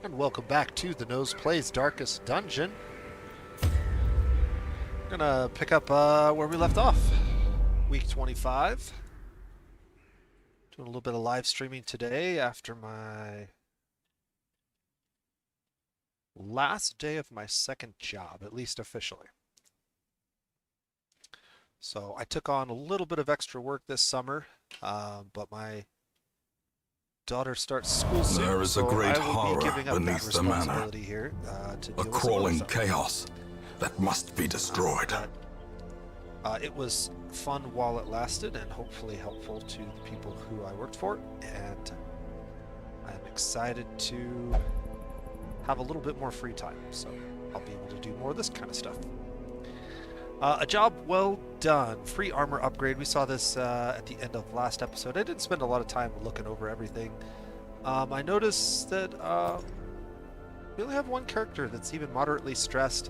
And welcome back to the Nose Plays Darkest Dungeon. Gonna pick up where we left off. Week 25. Doing a little bit of live streaming today after my last day of my second job, at least officially. So I took on a little bit of extra work this summer, but my daughter starts school soon, There is a so great I will horror be giving up that beneath the manor. responsibility here to deal A with some crawling other stuff. chaos that must be destroyed. It was fun while it lasted and hopefully helpful to the people who I worked for, and I'm excited to have a little bit more free time, so I'll be able to do more of this kind of stuff. A job well done. Free armor upgrade. We saw this at the end of last episode. I didn't spend a lot of time looking over everything. I noticed that we only have one character that's even moderately stressed,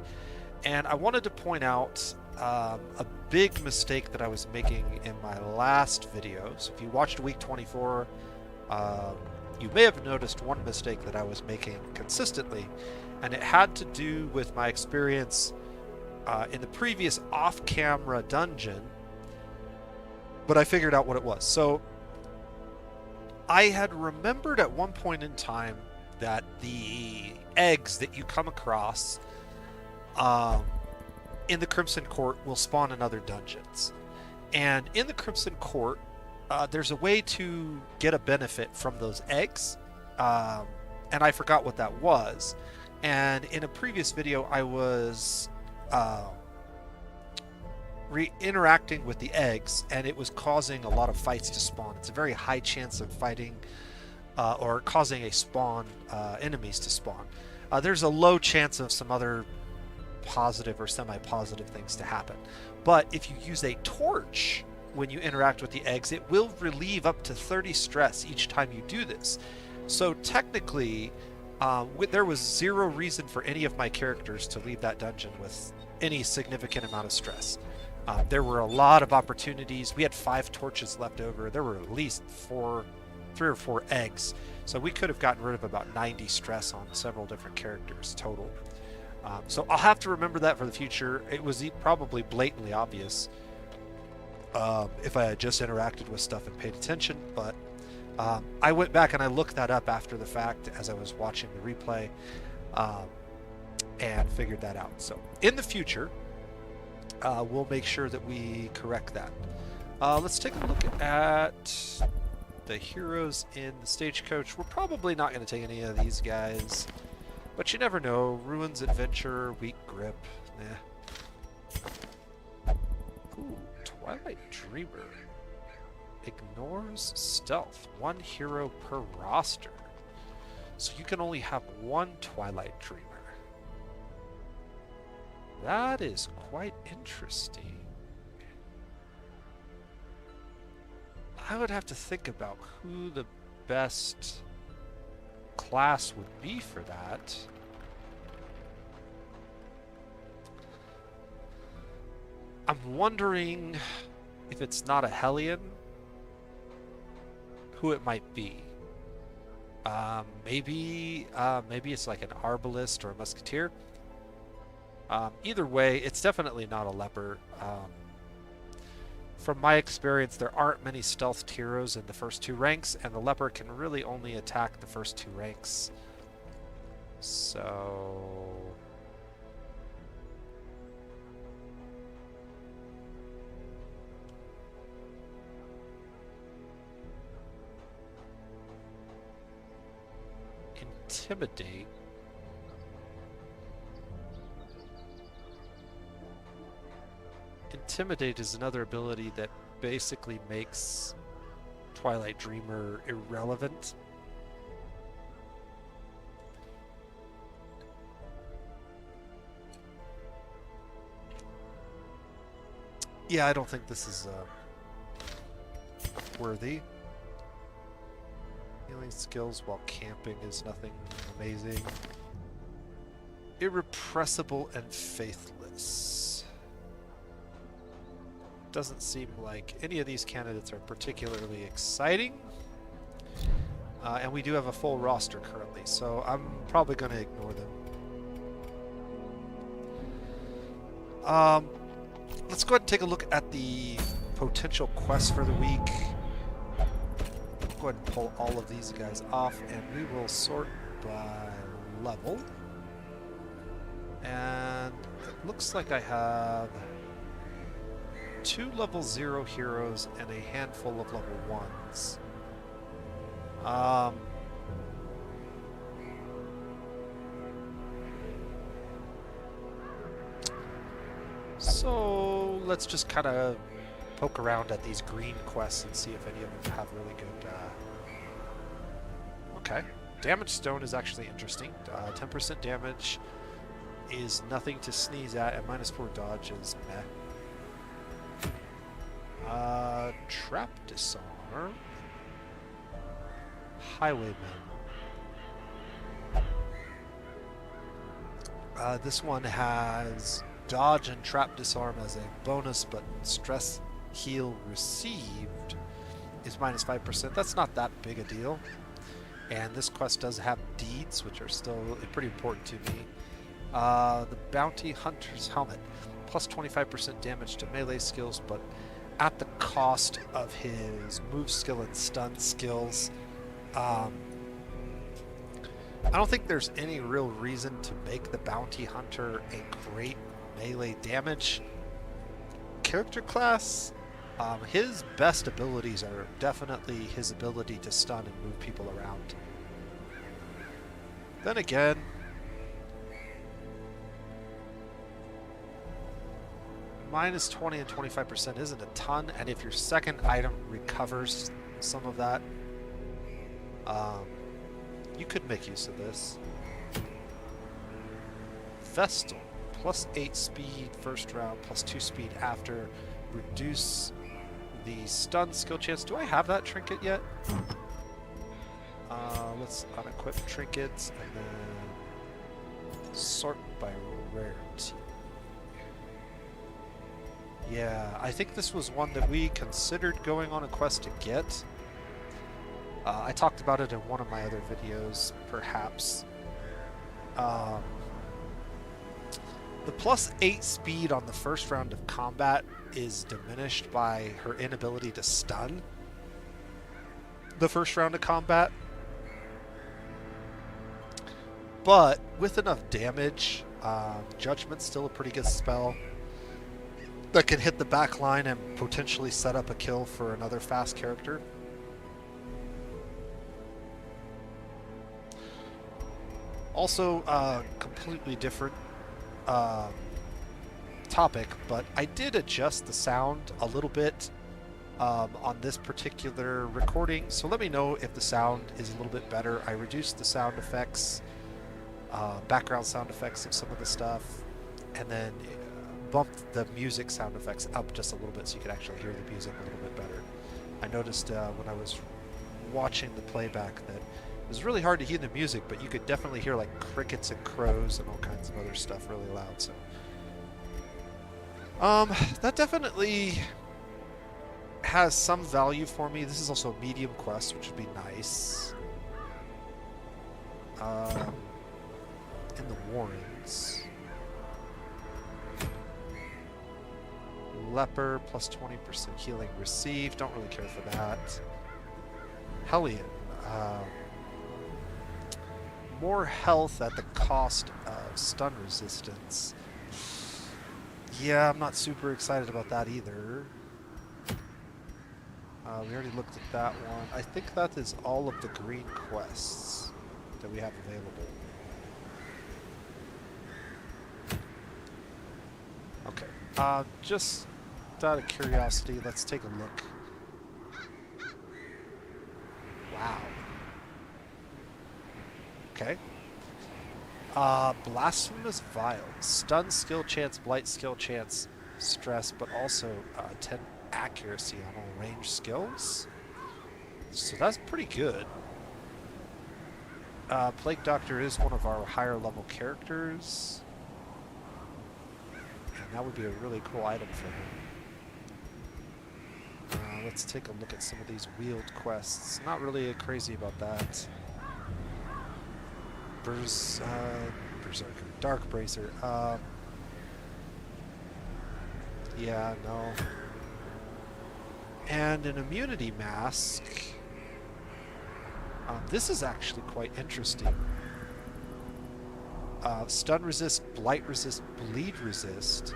and I wanted to point out a big mistake that I was making in my last video. So if you watched week 24, you may have noticed one mistake that I was making consistently, and it had to do with my experience in the previous off-camera dungeon, but I figured out what it was. So I had remembered at one point in time that the eggs that you come across in the Crimson Court will spawn in other dungeons. And in the Crimson Court, there's a way to get a benefit from those eggs, and I forgot what that was. And in a previous video, I was interacting with the eggs, and it was causing a lot of fights to spawn. It's a very high chance of fighting or causing a spawn enemies to spawn. There's a low chance of some other positive or semi-positive things to happen. But if you use a torch when you interact with the eggs, it will relieve up to 30 stress each time you do this. So technically, there was zero reason for any of my characters to leave that dungeon with any significant amount of stress. There were a lot of opportunities. We had 5 torches left over. There were at least 3 or 4 eggs. So we could have gotten rid of about 90 stress on several different characters total. So I'll have to remember that for the future. It was probably blatantly obvious if I had just interacted with stuff and paid attention, but I went back and I looked that up after the fact as I was watching the replay and figured that out. So in the future, we'll make sure that we correct that. Let's take a look at the heroes in the stagecoach. We're probably not going to take any of these guys, but you never know. Ruins Adventure, Weak Grip. Nah. Ooh, Twilight Dreamer. Ignores stealth. 1 hero per roster. So you can only have 1 Twilight Dreamer. That is quite interesting. I would have to think about who the best class would be for that. I'm wondering if it's not a Hellion, who it might be. Maybe it's like an Arbalist or a Musketeer. Either way, it's definitely not a leper. From my experience, there aren't many stealthed heroes in the first 2 ranks, and the leper can really only attack the first 2 ranks. So Intimidate. Intimidate is another ability that basically makes Twilight Dreamer irrelevant. Yeah, I don't think this is worthy. Healing skills while camping is nothing amazing. Irrepressible and faithless. Doesn't seem like any of these candidates are particularly exciting. And we do have a full roster currently, so I'm probably going to ignore them. Let's go ahead and take a look at the potential quests for the week. Go ahead and pull all of these guys off, and we will sort by level. And it looks like I have 2 level 0 heroes and a handful of level 1s. So let's just kind of poke around at these green quests and see if any of them have really good... Okay. Damage Stone is actually interesting. 10% damage is nothing to sneeze at, and -4 dodge is meh. Trap Disarm. Highwayman. This one has dodge and trap disarm as a bonus, but stress heal received is -5%. That's not that big a deal. And this quest does have deeds, which are still pretty important to me. The Bounty Hunter's Helmet, plus 25% damage to melee skills, but at the cost of his move skill and stun skills. I don't think there's any real reason to make the Bounty Hunter a great melee damage character class. His best abilities are definitely his ability to stun and move people around. Then again, -20 and 25% isn't a ton, and if your second item recovers some of that, you could make use of this. Vestal, +8 speed first round, +2 speed after. Reduce the stun skill chance. Do I have that trinket yet? Let's unequip trinkets and then sort by rarity. Yeah, I think this was one that we considered going on a quest to get. I talked about it in one of my other videos, perhaps. The +8 speed on the first round of combat is diminished by her inability to stun the first round of combat. But with enough damage, Judgment's still a pretty good spell that can hit the back line and potentially set up a kill for another fast character. Also, completely different topic, but I did adjust the sound a little bit on this particular recording, so let me know if the sound is a little bit better. I reduced the sound effects, background sound effects of some of the stuff, and then bumped the music sound effects up just a little bit so you could actually hear the music a little bit better. I noticed when I was watching the playback that it was really hard to hear the music, but you could definitely hear like crickets and crows and all kinds of other stuff really loud. So that definitely has some value for me. This is also a medium quest, which would be nice. In the Warrens. Leper, +20% healing received. Don't really care for that. Hellion. More health at the cost of stun resistance. Yeah, I'm not super excited about that either. We already looked at that one. I think that is all of the green quests that we have available. Okay. Just out of curiosity, let's take a look. Wow. Okay. Blasphemous Vial. Stun skill chance, blight skill chance, stress, but also 10 accuracy on all range skills. So that's pretty good. Plague Doctor is one of our higher level characters. And that would be a really cool item for him. let's take a look at some of these wheeled quests. Not really crazy about that. Berserker. Dark Bracer. Yeah, no. And an immunity mask. This is actually quite interesting. Stun resist, blight resist, bleed resist.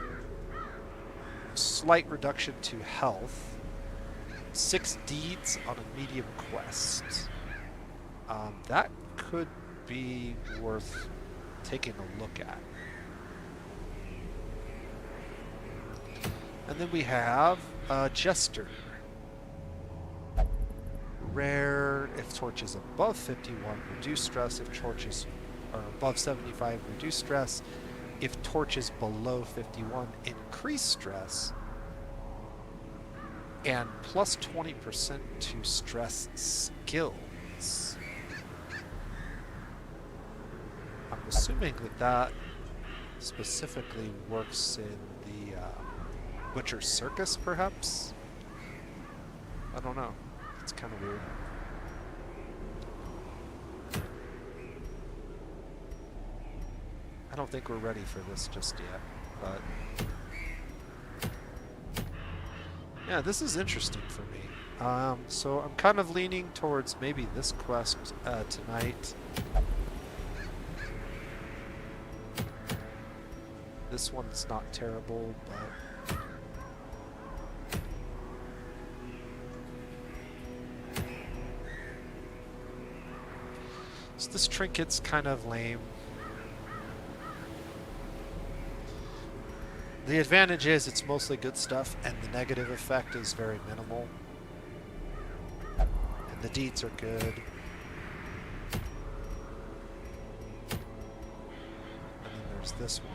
Slight reduction to health. 6 deeds on a medium quest. That could be worth taking a look at. And then we have Jester. Rare if torch is above 51, reduce stress. If torches are above 75, reduce stress. If torch is below 51, increase stress. And plus 20% to stress skills. I'm assuming that that specifically works in the Butcher's Circus, perhaps? I don't know. It's kind of weird. I don't think we're ready for this just yet, but yeah, this is interesting for me. So I'm kind of leaning towards maybe this quest tonight. This one's not terrible, but so this trinket's kind of lame. The advantage is it's mostly good stuff, and the negative effect is very minimal. And the deeds are good. And then there's this one.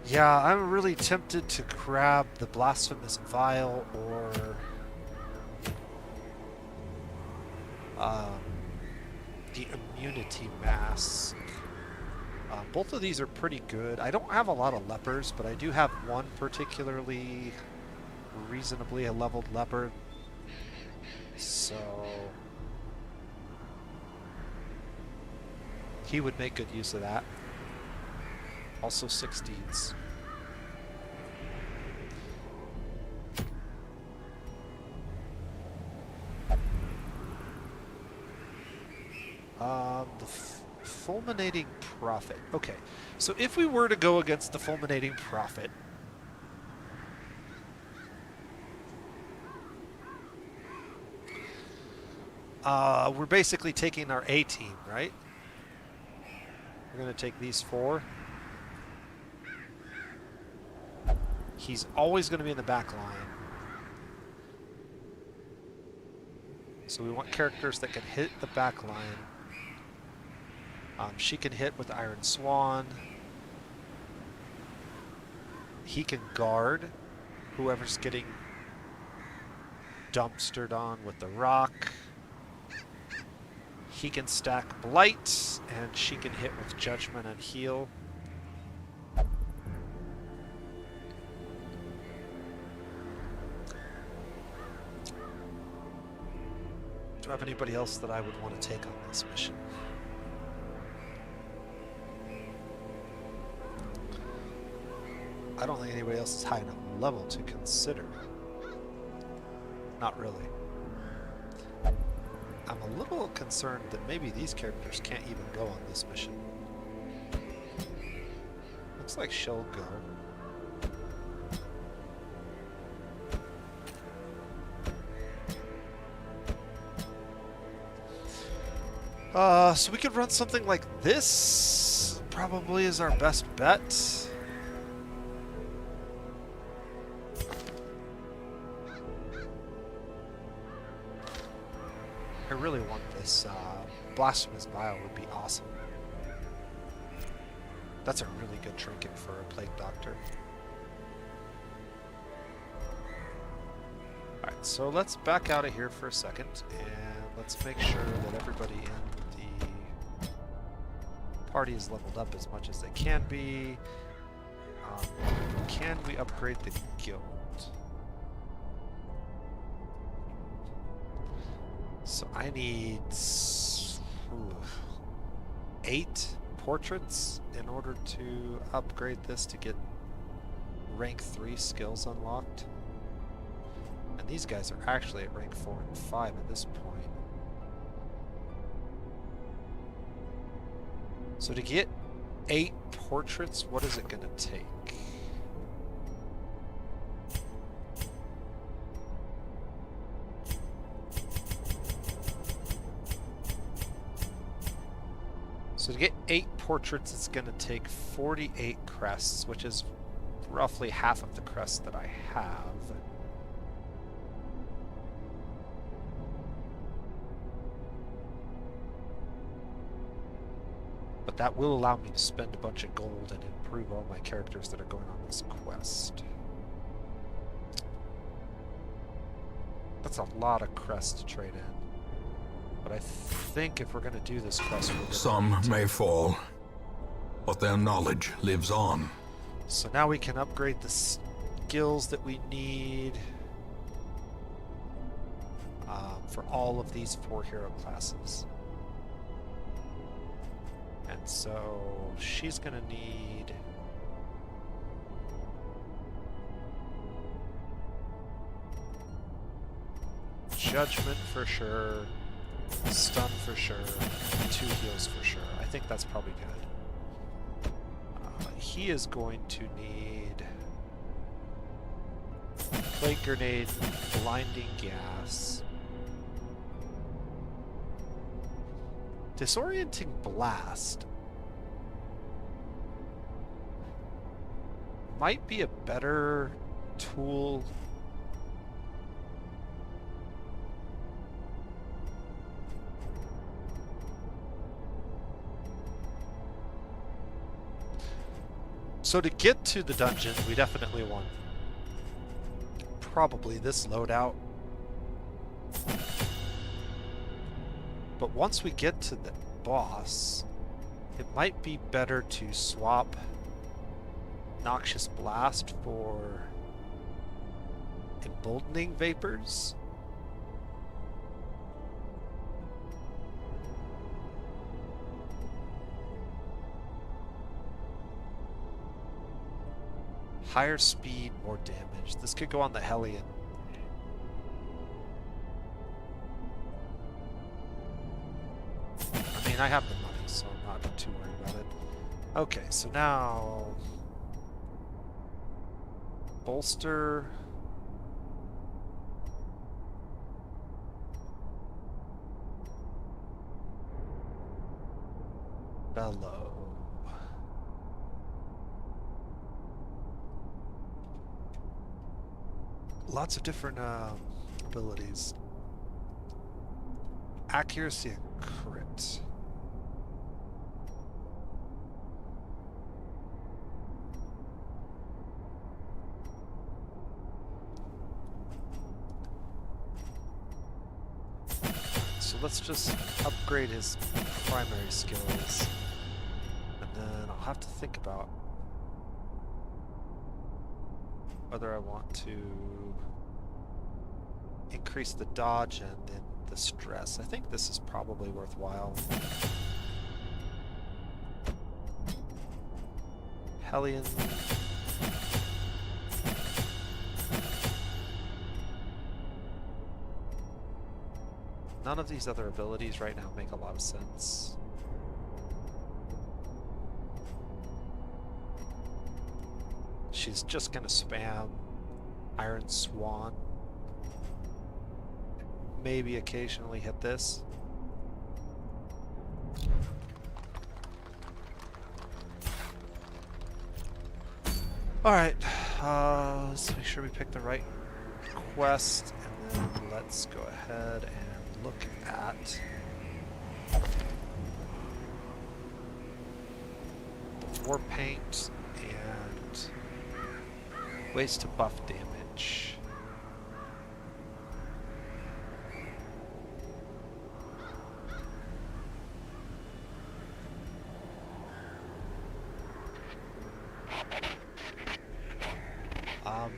Yeah, I'm really tempted to grab the Blasphemous Vial or the Immunity Mask. Both of these are pretty good. I don't have a lot of lepers, but I do have one particularly reasonably a leveled leper. So he would make good use of that. Also 6 deeds. The Fulminating Prophet. Okay, so if we were to go against the Fulminating Prophet, we're basically taking our A team, right? We're going to take these 4. He's always going to be in the back line. So we want characters that can hit the back line. She can hit with Iron Swan. He can guard whoever's getting dumpstered on with the rock. He can stack Blight, and she can hit with Judgment and heal. Do I have anybody else that I would want to take on this mission? I don't think anybody else is high enough level to consider. Not really. I'm a little concerned that maybe these characters can't even go on this mission. Looks like she'll go. So we could run something like this. Probably is our best bet. I really want this Blasphemous Vial would be awesome. That's a really good trinket for a Plague Doctor. Alright, so let's back out of here for a second, and let's make sure that everybody in the party is leveled up as much as they can be. Can we upgrade the guild? So I need 8 portraits in order to upgrade this to get rank 3 skills unlocked. And these guys are actually at rank 4 and 5 at this point. So to get 8 portraits, what is it going to take? So to get 8 portraits, it's going to take 48 crests, which is roughly half of the crests that I have. But that will allow me to spend a bunch of gold and improve all my characters that are going on this quest. That's a lot of crests to trade in. But I think if we're going to do this quest, some may fall, but their knowledge lives on. So now we can upgrade the skills that we need for all of these 4 hero classes. And so she's going to need Judgment for sure, Stun for sure, 2 heals for sure. I think that's probably good. He is going to need Plague Grenade, Blinding Gas, Disorienting Blast. Might be a better tool. So to get to the dungeon, we definitely want probably this loadout. But once we get to the boss, it might be better to swap Noxious Blast for Emboldening Vapors. Higher speed, more damage. This could go on the Hellion. I mean, I have the money, so I'm not too worried about it. Okay, so now... Bolster... Bellow. Lots of different abilities. Accuracy and crit. So let's just upgrade his primary skills. And then I'll have to think about whether I want to increase the dodge and then the stress. I think this is probably worthwhile. Hellion. None of these other abilities right now make a lot of sense. She's just gonna spam Iron Swan. Maybe occasionally hit this. Alright, let's make sure we pick the right quest, and then let's go ahead and look at the War Paint and ways to buff damage.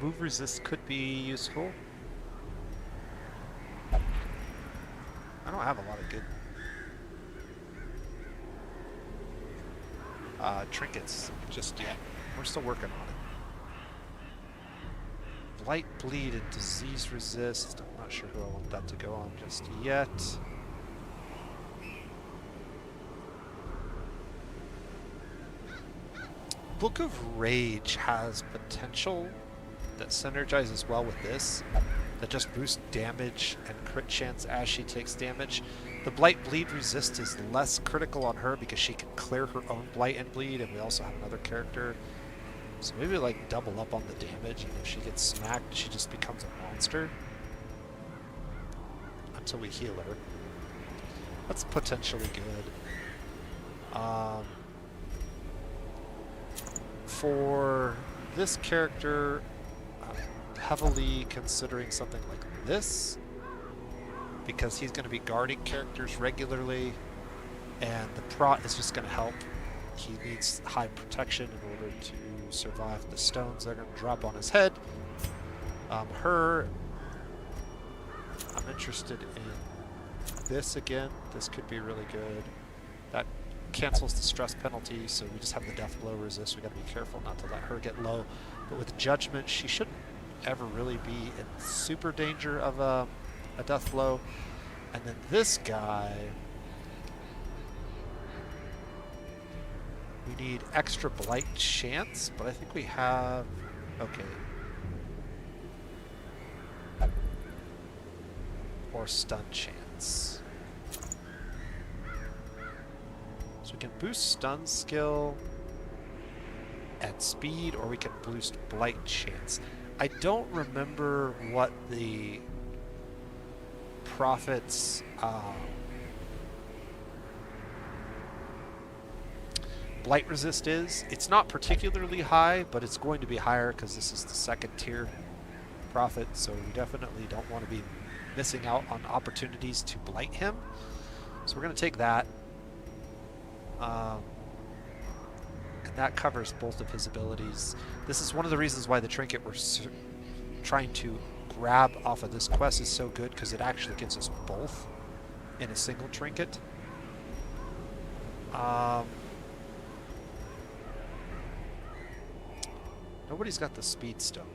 Move resist could be useful. I don't have a lot of good trinkets just yet. We're still working on it. Blight, bleed, and disease resist. I'm not sure who I want that to go on just yet. Book of Rage has potential that synergizes well with this, that just boosts damage and crit chance as she takes damage. The Blight Bleed resist is less critical on her because she can clear her own Blight and Bleed, and we also have another character. So maybe like double up on the damage, and if she gets smacked, she just becomes a monster until we heal her. That's potentially good. For this character, I'm heavily considering something like this, because he's going to be guarding characters regularly, and the prot is just going to help. He needs high protection in order to survive the stones that are going to drop on his head. Her, I'm interested in this again. This could be really good. That cancels the stress penalty, so we just have the death blow resist. We got to be careful not to let her get low. But with judgment, she shouldn't ever really be in super danger of a death blow. And then this guy, we need extra blight chance, but I think we have, okay. Or stun chance. So we can boost stun skill at speed, or we can boost blight chance. I don't remember what the Prophet's blight resist is. It's not particularly high, but it's going to be higher because this is the second tier Prophet, so we definitely don't want to be missing out on opportunities to blight him. So we're going to take that. And that covers both of his abilities. This is one of the reasons why the trinket we're trying to grab off of this quest is so good, because it actually gets us both in a single trinket. Nobody's got the speed stone.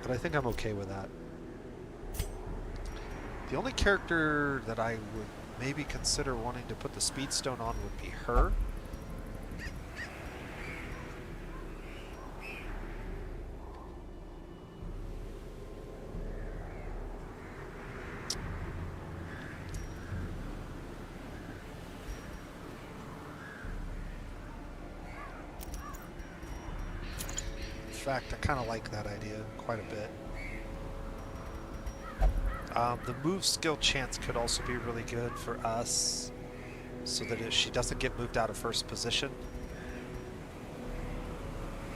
But I think I'm okay with that. The only character that I would maybe consider wanting to put the speed stone on would be her. In fact, I kind of like that idea quite a bit. The move skill chance could also be really good for us, so that if she doesn't get moved out of first position,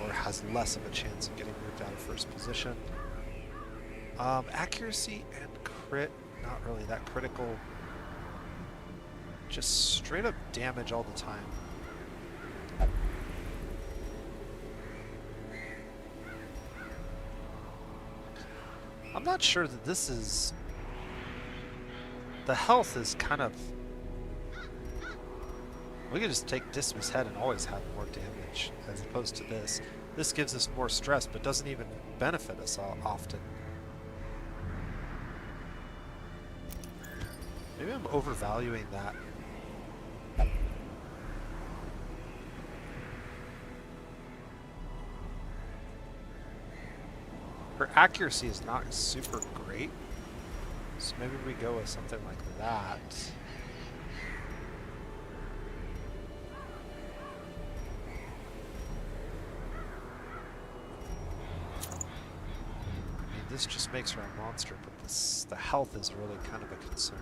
or has less of a chance of getting moved out of first position. Accuracy and crit, not really that critical. Just straight up damage all the time. I'm not sure that this is... The health is kind of... We could just take Dismas Head and always have more damage, as opposed to this. This gives us more stress, but doesn't even benefit us often. Maybe I'm overvaluing that. Her accuracy is not super great, so maybe we go with something like that. I mean, this just makes her a monster, but the health is really kind of a concern.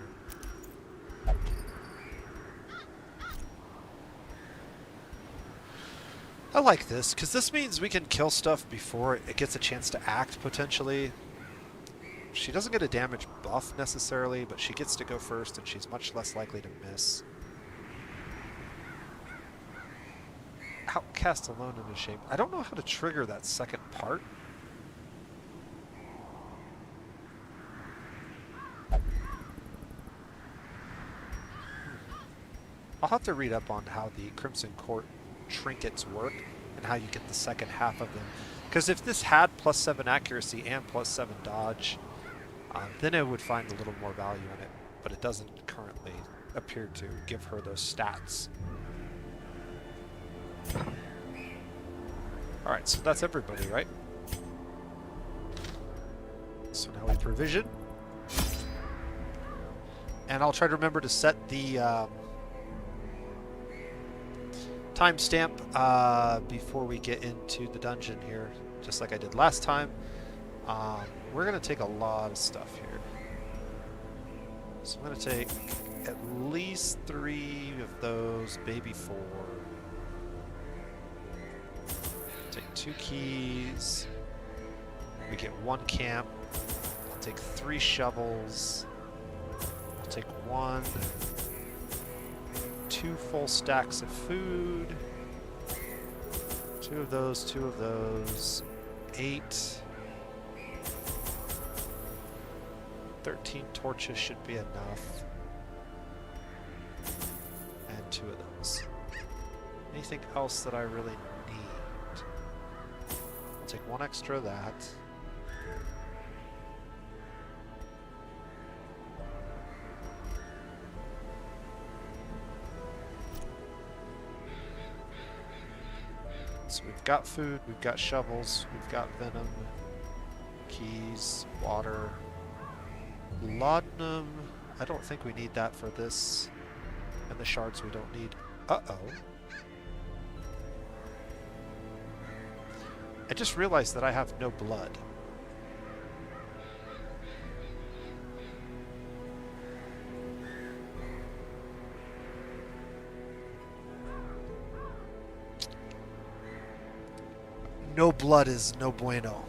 I like this, because this means we can kill stuff before it gets a chance to act, potentially. She doesn't get a damage buff, necessarily, but she gets to go first, and she's much less likely to miss. outcast alone and ashamed. I don't know how to trigger that second part. I'll have to read up on how the Crimson Court trinkets work and how you get the second half of them. Because if this had +7 accuracy and +7 dodge, then I would find a little more value in it. But it doesn't currently appear to give her those stats. Alright, so that's everybody, right? So now we provision. And I'll try to remember to set the timestamp before we get into the dungeon here, just like I did last time. We're going to take a lot of stuff here. So I'm going to take at least 3 of those, maybe 4. Take 2 keys. We get 1 camp. I'll take 3 shovels. I'll take 2 full stacks of food. 2 of those, 2 of those. 8. 13 torches should be enough. And 2 of those. Anything else that I really need? I'll take 1 extra of that. So we've got food, we've got shovels, we've got venom, keys, water, laudanum. I don't think we need that for this. And the shards we don't need. Uh-oh. I just realized that I have no blood. No blood is no bueno.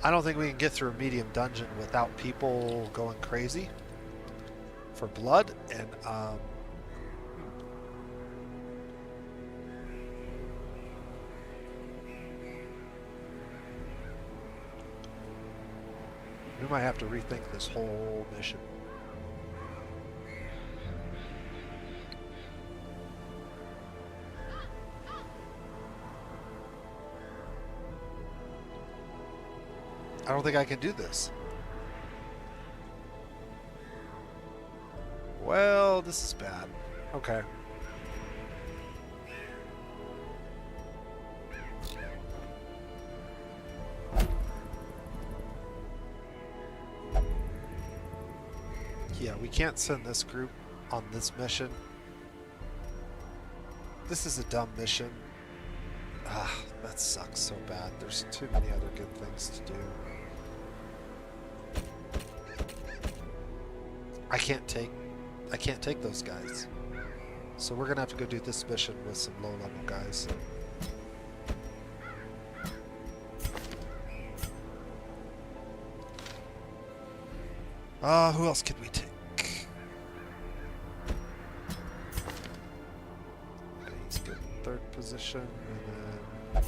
I don't think we can get through a medium dungeon without people going crazy for blood, and we might have to rethink this whole mission. I don't think I can do this. Well, this is bad. Okay. Yeah, we can't send this group on this mission. This is a dumb mission. Ah, that sucks so bad. There's too many other good things to do. I can't take those guys. So we're gonna have to go do this mission with some low-level guys. Who else could we take? Okay, he's good in 3rd position, and then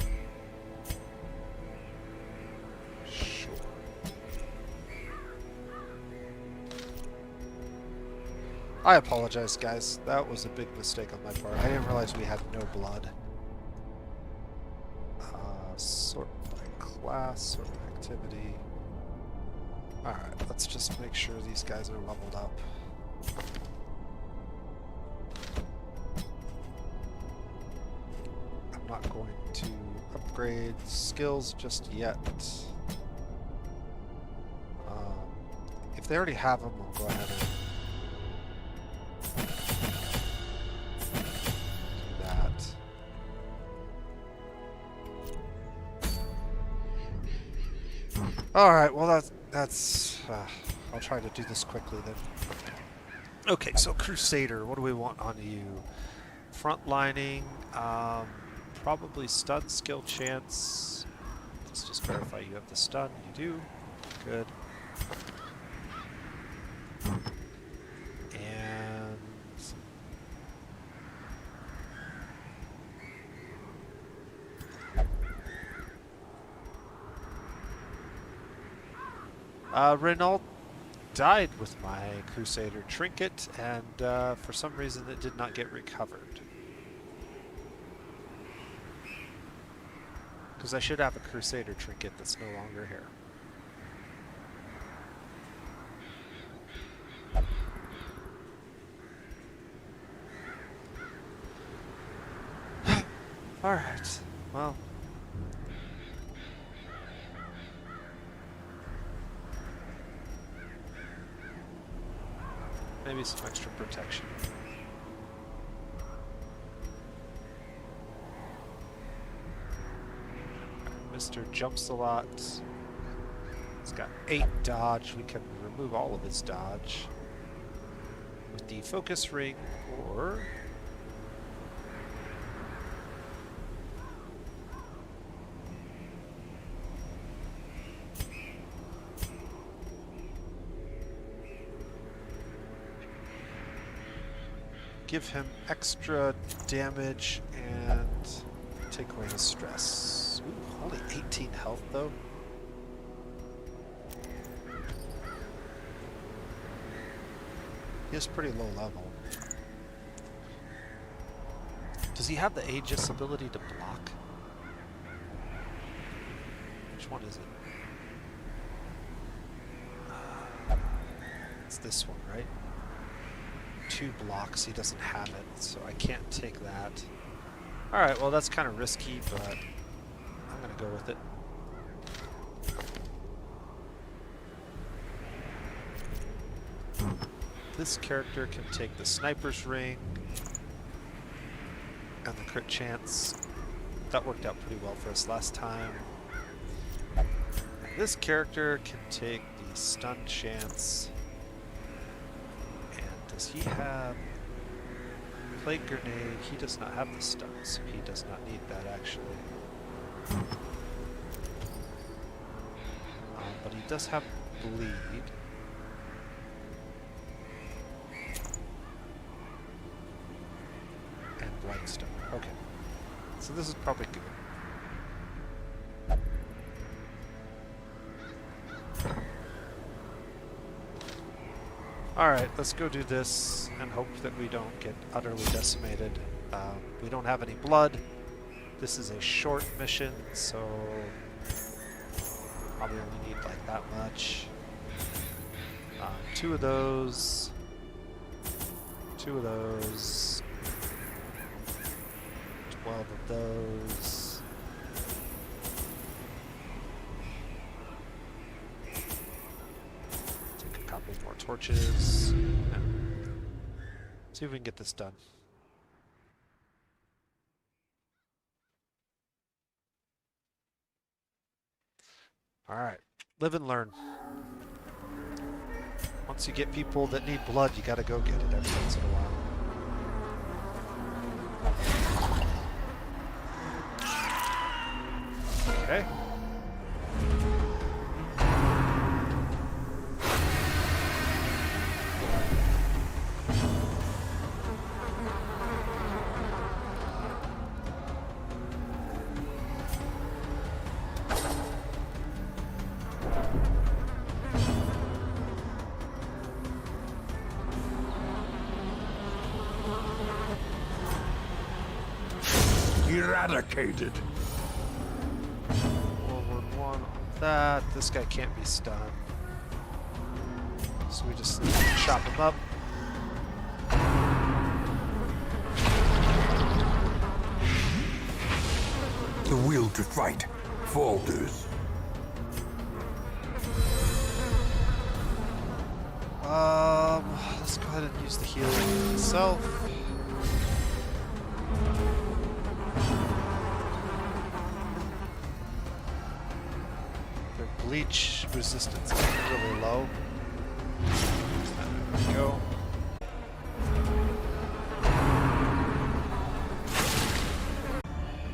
sure. I apologize, guys. That was a big mistake on my part. I didn't realize we had no blood. Sort by class, sort by activity. Alright, let's just make sure these guys are leveled up. I'm not going to upgrade skills just yet. If they already have them, I'll go ahead and Alright, well that's I'll try to do this quickly then. Okay, so Crusader, what do we want on you? Frontlining, probably stun skill chance. Let's just verify you have the stun. You do. Good. Renault died with my Crusader trinket, and for some reason it did not get recovered. Because I should have a Crusader trinket that's no longer here. Alright, well. Maybe some extra protection. Mr. Jumps a lot. He's got 8 dodge. We can remove all of his dodge with the focus ring, or give him extra damage and take away his stress. Ooh, only 18 health though. He is pretty low level. Does he have the Aegis ability to block? Which one is it? It's this one, right? 2 blocks, he doesn't have it, so I can't take that. Alright, well that's kind of risky, but I'm gonna go with it. This character can take the sniper's ring and the crit chance. That worked out pretty well for us last time. And this character can take the stun chance. And does he have Plague Grenade? He does not have the stun, so he does not need that actually. But he does have Bleed. Stone. Okay. So this is probably good. Alright, let's go do this and hope that we don't get utterly decimated. We don't have any blood. This is a short mission, so probably only need like that much. 2 of those. 2 of those. 12 of those. Take a couple more torches. And see if we can get this done. Alright, live and learn. Once you get people that need blood, you gotta go get it every once in a while. Okay. Eradicated. Forward 1 on that. This guy can't be stunned. So we just chop him up. The will to fight falters. Let's go ahead and use the healing itself. Their bleach resistance is really low. There we go.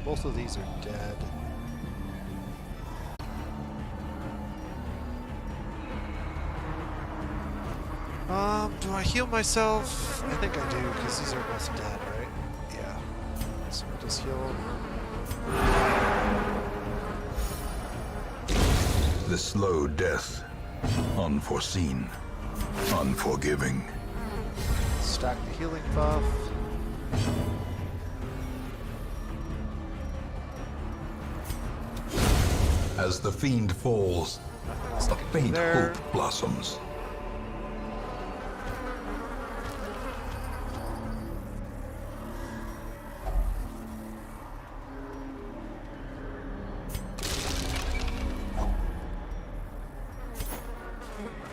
Both of these are dead. Do I heal myself? I think I do, because these are both dead, right? Yeah. So we'll just heal them. The slow death Unforeseen. Unforgiving. Stack the healing buff. As the fiend falls, Nothing else a I can do faint there. hope blossoms.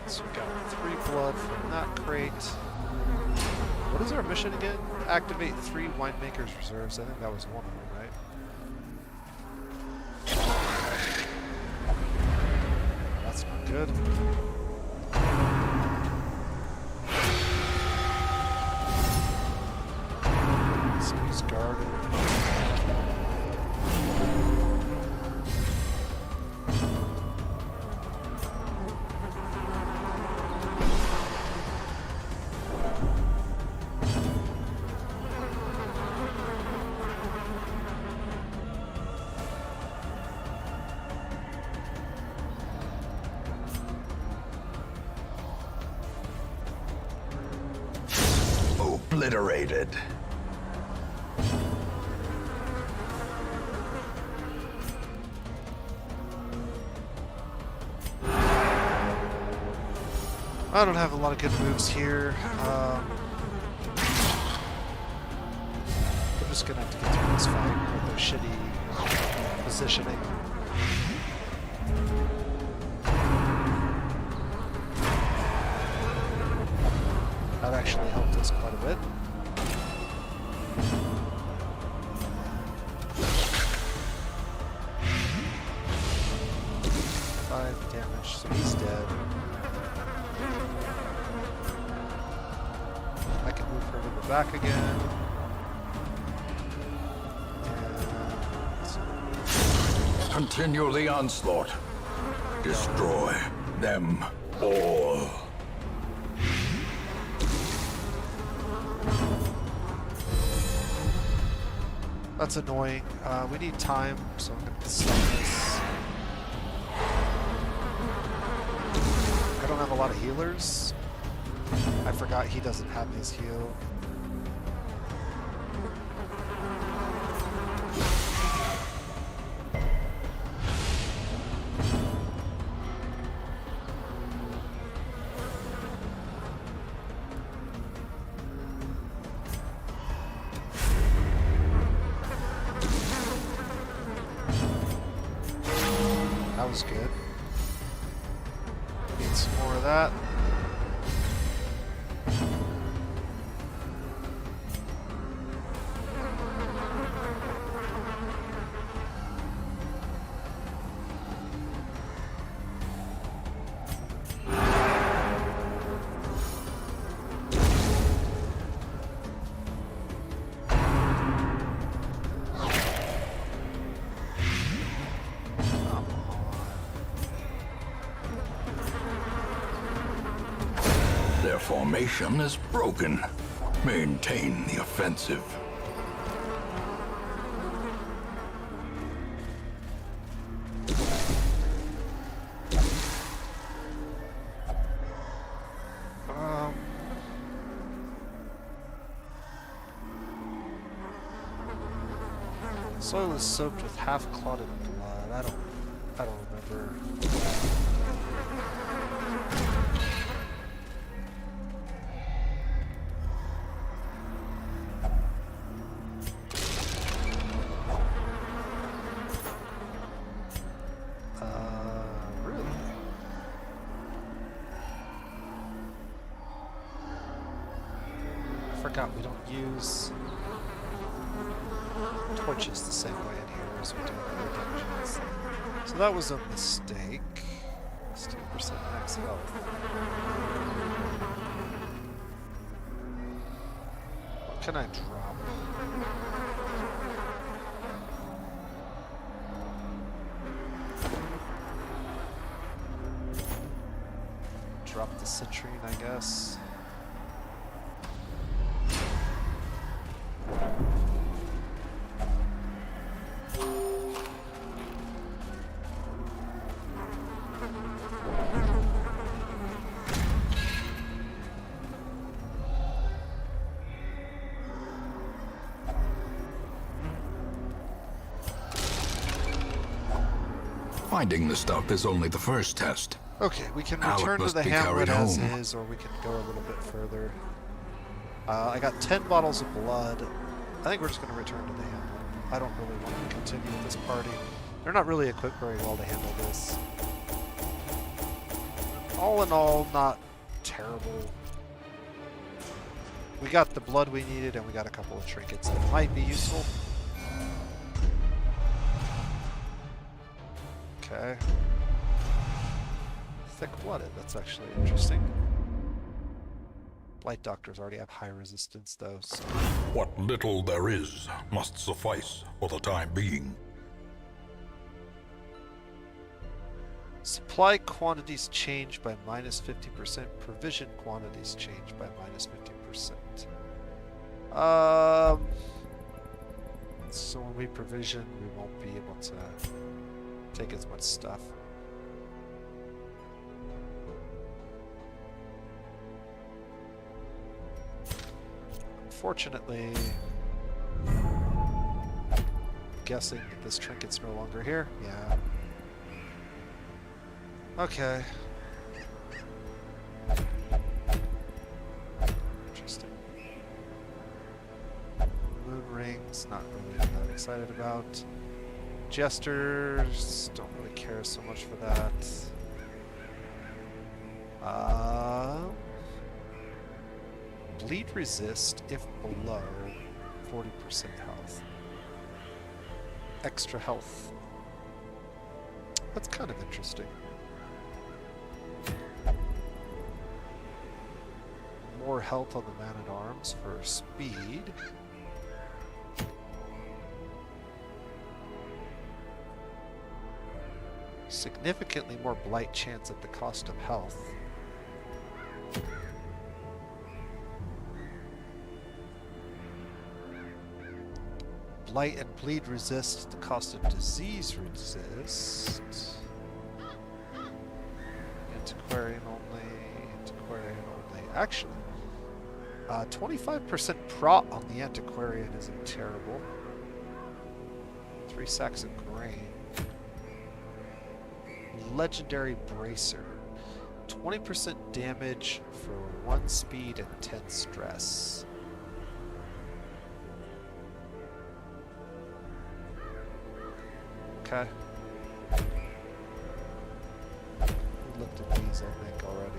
So we got 3 blood from that crate. What is our mission again? Activate 3 winemaker's reserves. I think that was one of them, right? That's not good. Squeeze guarded. Obliterated. I don't have a lot of good moves here. I'm just gonna have to get through this fight with their shitty positioning. That actually helped us quite a bit. Five damage, so he's dead. I can move her to the back again. And Continue the onslaught. Destroy them all. that's annoying. We need time, so I'm going to stop this. I don't have a lot of healers. I forgot he doesn't have his heal. That was good. Need some more of that. Their formation is broken. Maintain the offensive. Soil is soaked with half clotted blood. I don't remember. Really? I forgot we don't use torches the same way in here as we do in other dungeons. So that was a mistake. 2% max health. What can I drop? Drop the citrine, I guess. Finding the stuff is only the first test. Okay, we can Now it return to must the be hamlet carried as home. is, or we can go a little bit further. I got 10 bottles of blood. I think we're just going to return to the hamlet. I don't really want to continue with this party. They're not really equipped very well to handle this. All in all, not terrible. We got the blood we needed, and we got a couple of trinkets that might be useful. Okay. Thick-blooded, that's actually interesting. Blight doctors already have high resistance, though, so... What little there is must suffice for the time being. Supply quantities change by minus 50%. Provision quantities change by minus 50%. So when we provision, we won't be able to take as much stuff. Unfortunately, guessing that this trinket's no longer here. Yeah. Okay. Interesting. Moon rings, not really that excited about. Jesters, don't really care so much for that. Bleed resist if below 40% health. Extra health. That's kind of interesting. More health on the man-at-arms for speed. Significantly more blight chance at the cost of health. Blight and bleed resist, the cost of disease resist. Antiquarian only, antiquarian only. Actually, 25% prot on the antiquarian isn't terrible. 3 sacks of grain. Legendary bracer. 20% damage for 1 speed and 10 stress. Okay. We looked at these, I think, already.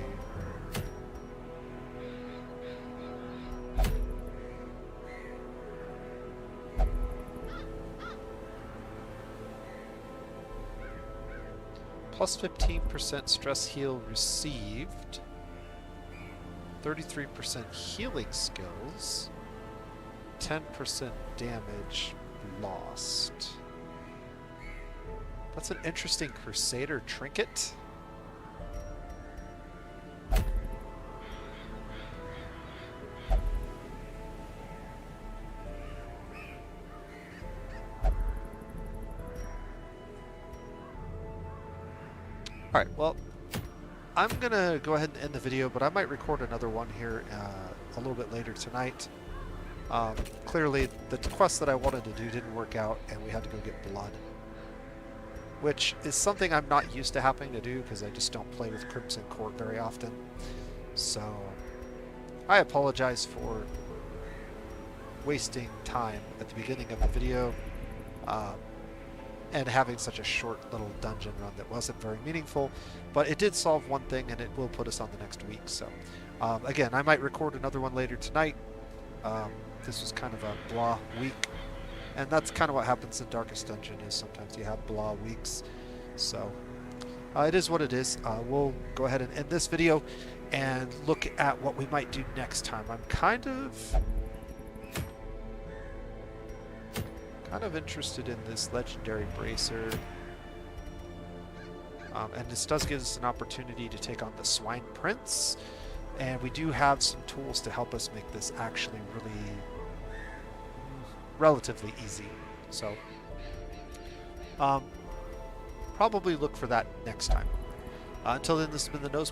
Plus 15% stress heal received. 33% healing skills. 10% damage lost. That's an interesting Crusader trinket. Alright, well, I'm going to go ahead and end the video, but I might record another one here a little bit later tonight. Clearly, the quest that I wanted to do didn't work out, and we had to go get blood. Which is something I'm not used to having to do, because I just don't play with Crimson Court very often. So, I apologize for wasting time at the beginning of the video. And having such a short little dungeon run that wasn't very meaningful, but it did solve one thing, and it will put us on the next week. So, again, I might record another one later tonight. This was kind of a blah week, and that's kind of what happens in Darkest Dungeon, is sometimes you have blah weeks. So, it is what it is. We'll go ahead and end this video and look at what we might do next time. I'm kind of interested in this legendary bracer, and this does give us an opportunity to take on the Swine Prince, and we do have some tools to help us make this actually really relatively easy. So probably look for that next time. Until then, this has been the Nose